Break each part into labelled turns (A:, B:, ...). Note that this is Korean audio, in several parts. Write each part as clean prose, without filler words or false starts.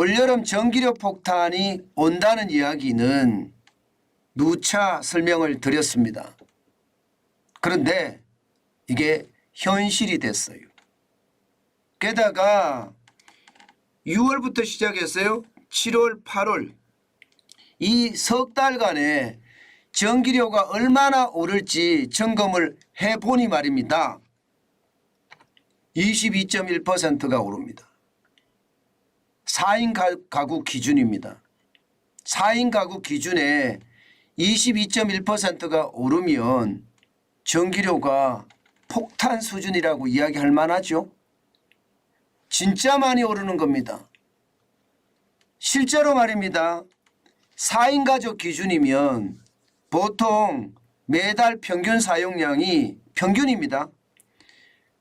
A: 올여름 전기료 폭탄이 온다는 이야기는 누차 설명을 드렸습니다. 그런데 이게 현실이 됐어요. 게다가 6월부터 시작했어요. 7월, 8월 이 석 달간에 전기료가 얼마나 오를지 점검을 해보니 말입니다. 22.1%가 오릅니다. 4인 가구 기준입니다. 4인 가구 기준에 22.1%가 오르면 전기료가 폭탄 수준이라고 이야기할 만하죠. 진짜 많이 오르는 겁니다. 실제로 말입니다. 4인 가족 기준이면 보통 매달 평균 사용량이 평균입니다.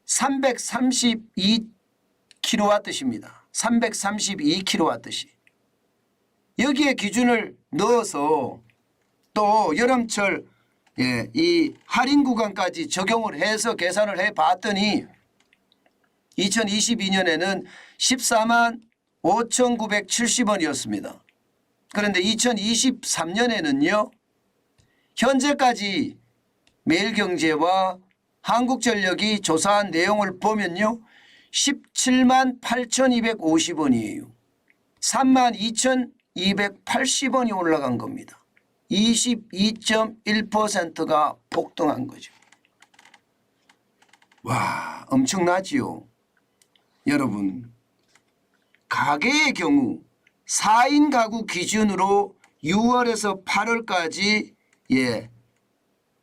A: 332kWh입니다. 332kWh. 여기에 기준을 넣어서 또 여름철 이 할인 구간까지 적용을 해서 계산을 해봤더니 2022년에는 14만 5,970원이었습니다. 그런데 2023년에는요. 현재까지 매일경제와 한국전력이 조사한 내용을 보면요. 17만 8,250원이에요. 3만 2,280원이 올라간 겁니다. 22.1%가 폭등한 거죠. 와, 엄청나지요. 여러분, 가계의 경우 4인 가구 기준으로 6월에서 8월까지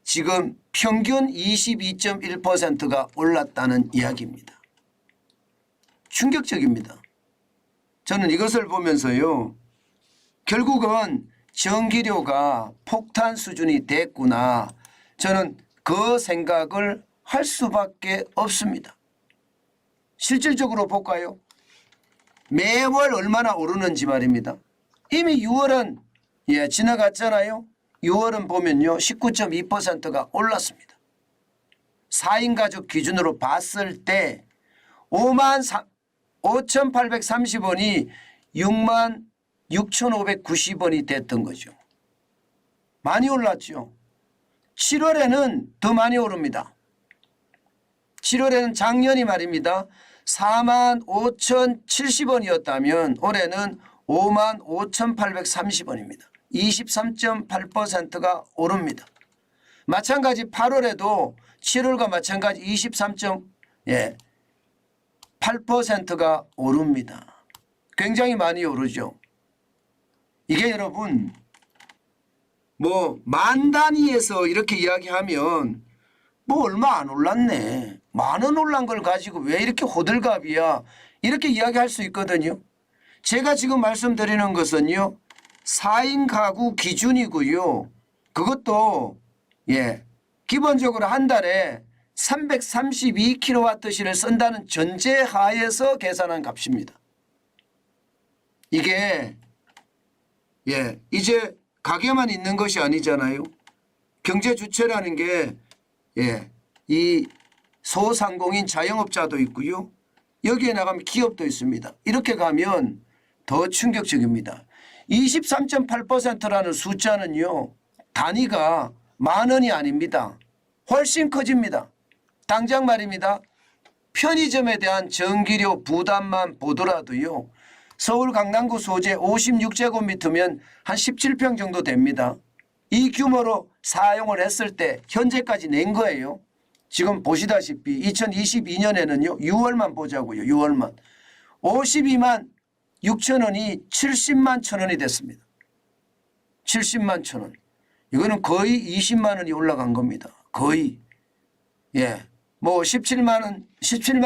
A: 지금 평균 22.1%가 올랐다는 이야기입니다. 충격적입니다. 저는 이것을 보면서요. 결국은 전기료가 폭탄 수준이 됐구나. 저는 그 생각을 할 수밖에 없습니다. 실질적으로 볼까요? 매월 얼마나 오르는지 말입니다. 이미 6월은 지나갔잖아요. 6월은 보면요. 19.2%가 올랐습니다. 4인 가족 기준으로 봤을 때 55,830원이 66,590원이 됐던 거죠. 많이 올랐죠. 7월에는 더 많이 오릅니다. 7월에는 작년이 말입니다. 45,070원이었다면 올해는 55,830원입니다. 23.8%가 오릅니다. 마찬가지 8월에도 7월과 마찬가지 23.8%가 오릅니다. 굉장히 많이 오르죠. 이게 여러분 뭐 만 단위에서 이렇게 이야기하면 뭐 얼마 안 올랐네. 10,000원 올란 걸 가지고 왜 이렇게 호들갑이야. 이렇게 이야기할 수 있거든요. 제가 지금 말씀드리는 것은요. 4인 가구 기준이고요. 그것도 기본적으로 한 달에 332kWh를 쓴다는 전제하에서 계산한 값입니다. 이게 이제 가게만 있는 것이 아니잖아요. 경제 주체라는 게 이 소상공인 자영업자도 있고요. 여기에 나가면 기업도 있습니다. 이렇게 가면 더 충격적입니다. 23.8%라는 숫자는요. 단위가 10,000원이 아닙니다. 훨씬 커집니다. 당장 말입니다. 편의점에 대한 전기료 부담만 보더라도요. 서울 강남구 소재 56제곱미터면 한 17평 정도 됩니다. 이 규모로 사용을 했을 때 현재까지 낸 거예요. 지금 보시다시피 2022년에는요. 6월만 보자고요. 6월만. 52만 6천원이 70만 천원이 됐습니다. 70만 천원. 이거는 거의 20만 원이 올라간 겁니다. 거의. 뭐 17만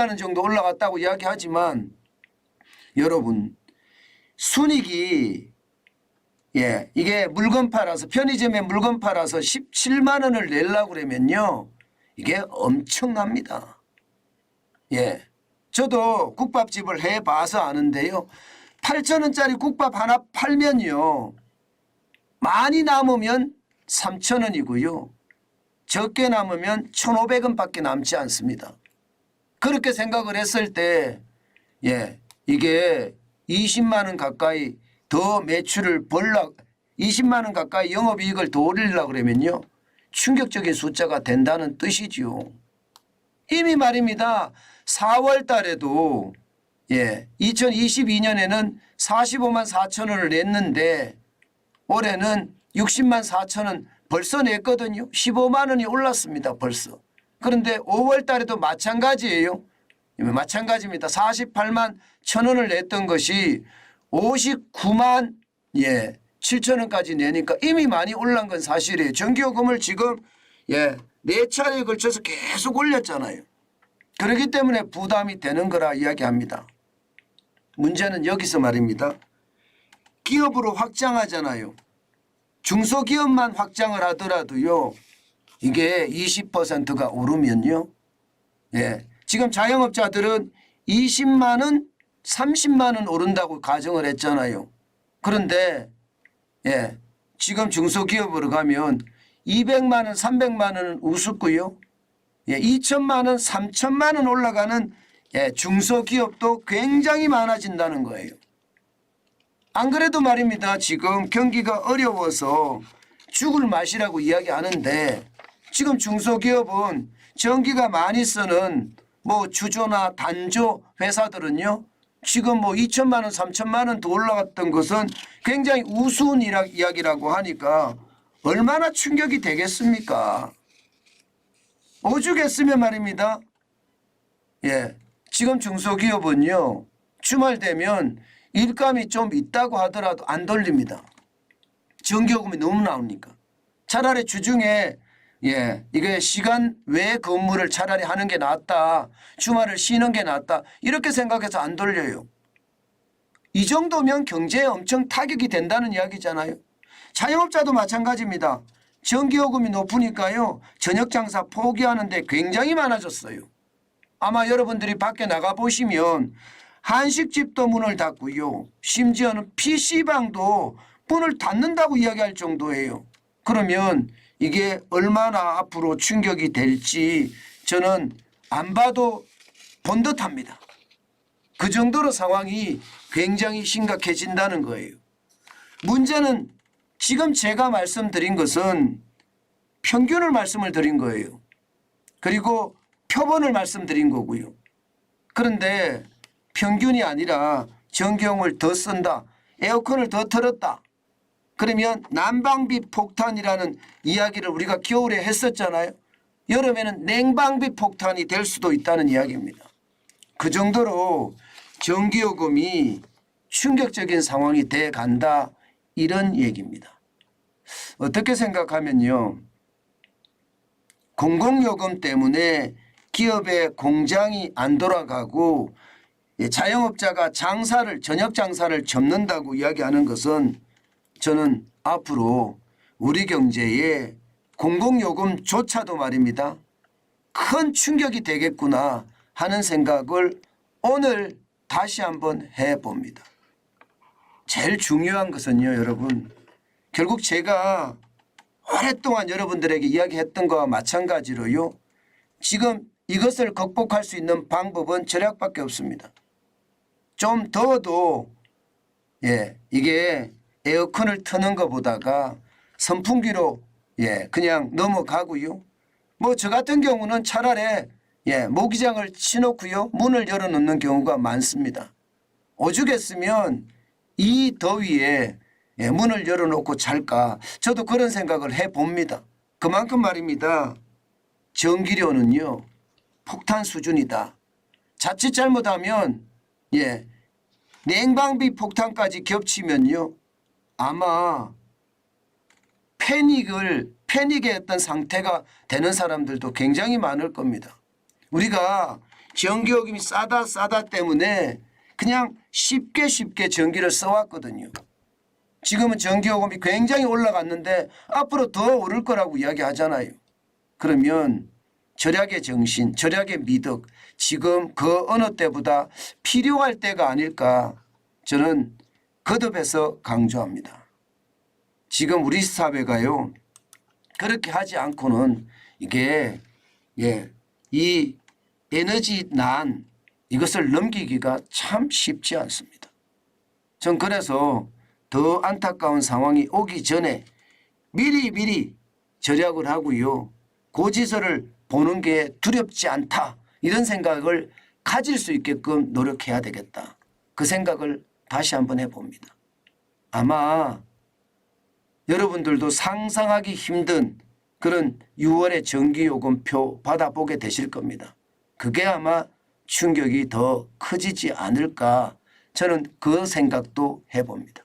A: 원 정도 올라갔다고 이야기하지만 여러분 순이익이 이게 물건 팔아서 편의점에 물건 팔아서 17만 원을 내려고 그러면요. 이게 엄청납니다. 저도 국밥집을 해봐서 아는데요. 8,000원짜리 국밥 하나 팔면요. 많이 남으면 3,000원이고요. 적게 남으면 1,500원밖에 남지 않습니다. 그렇게 생각을 했을 때 이게 20만 원 가까이 더 매출을 벌라 20만 원 가까이 영업이익을 더 올리려고 그러면요. 충격적인 숫자가 된다는 뜻이지요. 이미 말입니다. 4월 달에도 2022년에는 45만 4천 원을 냈는데 올해는 60만 4천 원 벌써 냈거든요. 15만 원이 올랐습니다. 벌써. 그런데 5월 달에도 마찬가지예요. 마찬가지입니다. 48만 1천 원을 냈던 것이 59만 7천 원까지 내니까 이미 많이 올란 건 사실이에요. 전기요금을 지금 4차례에 걸쳐서 계속 올렸잖아요. 그렇기 때문에 부담이 되는 거라 이야기합니다. 문제는 여기서 말입니다. 기업으로 확장하잖아요. 중소기업만 확장을 하더라도요. 이게 20%가 오르면요. 지금 자영업자들은 20만 원, 30만 원 오른다고 가정을 했잖아요. 그런데 지금 중소기업으로 가면 200만 원, 300만 원은 우습고요. 2천만 원, 3천만 원 올라가는 중소기업도 굉장히 많아진다는 거예요. 안 그래도 말입니다. 지금 경기가 어려워서 죽을 맛이라고 이야기하는데 지금 중소기업은 전기가 많이 쓰는 뭐 주조나 단조 회사들은요. 지금 뭐 2천만 원, 3천만 원 더 올라갔던 것은 굉장히 우스운 이야기라고 하니까 얼마나 충격이 되겠습니까? 오죽했으면 말입니다. 지금 중소기업은요. 주말 되면 일감이 좀 있다고 하더라도 안 돌립니다. 전기요금이 너무 나오니까. 차라리 주중에 이게 시간 외 근무를 차라리 하는 게 낫다. 주말을 쉬는 게 낫다. 이렇게 생각해서 안 돌려요. 이 정도면 경제에 엄청 타격이 된다는 이야기잖아요. 자영업자도 마찬가지입니다. 전기요금이 높으니까요. 저녁 장사 포기하는데 굉장히 많아졌어요. 아마 여러분들이 밖에 나가보시면 한식집도 문을 닫고요. 심지어는 PC방도 문을 닫는다고 이야기할 정도예요. 그러면 이게 얼마나 앞으로 충격이 될지 저는 안 봐도 본 듯합니다. 그 정도로 상황이 굉장히 심각해진다는 거예요. 문제는 지금 제가 말씀드린 것은 평균을 말씀을 드린 거예요. 그리고 표본을 말씀드린 거고요. 그런데 평균이 아니라 전기요금을 더 쓴다. 에어컨을 더 틀었다. 그러면 난방비 폭탄이라는 이야기를 우리가 겨울에 했었잖아요. 여름에는 냉방비 폭탄이 될 수도 있다는 이야기입니다. 그 정도로 전기요금이 충격적인 상황이 돼 간다. 이런 얘기입니다. 어떻게 생각하면요. 공공요금 때문에 기업의 공장이 안 돌아가고 자영업자가 저녁 장사를 접는다고 이야기하는 것은 저는 앞으로 우리 경제에 공공요금조차도 말입니다. 큰 충격이 되겠구나 하는 생각을 오늘 다시 한번 해봅니다. 제일 중요한 것은요, 여러분. 결국 제가 오랫동안 여러분들에게 이야기했던 것과 마찬가지로요. 지금 이것을 극복할 수 있는 방법은 절약밖에 없습니다. 좀 더워도 이게 에어컨을 트는 것보다가 선풍기로 그냥 넘어가고요. 뭐 저 같은 경우는 차라리 모기장을 치놓고요. 문을 열어놓는 경우가 많습니다. 오죽했으면 이 더위에 문을 열어놓고 잘까. 저도 그런 생각을 해봅니다. 그만큼 말입니다. 전기료는요. 폭탄 수준이다. 자칫 잘못하면 냉방비 폭탄까지 겹치면요. 아마 패닉의 어떤 상태가 되는 사람들도 굉장히 많을 겁니다. 우리가 전기요금이 싸다 때문에 그냥 쉽게 전기를 써왔거든요. 지금은 전기요금이 굉장히 올라갔는데 앞으로 더 오를 거라고 이야기하잖아요. 그러면 절약의 정신, 절약의 미덕 지금 그 어느 때보다 필요할 때가 아닐까 저는 거듭해서 강조합니다. 지금 우리 사회가요. 그렇게 하지 않고는 이게 이 에너지 난 이것을 넘기기가 참 쉽지 않습니다. 전 그래서 더 안타까운 상황이 오기 전에 미리 절약을 하고요. 고지서를 보는 게 두렵지 않다. 이런 생각을 가질 수 있게끔 노력해야 되겠다. 그 생각을 다시 한번 해봅니다. 아마 여러분들도 상상하기 힘든 그런 6월의 전기요금표 받아보게 되실 겁니다. 그게 아마 충격이 더 커지지 않을까 저는 그 생각도 해봅니다.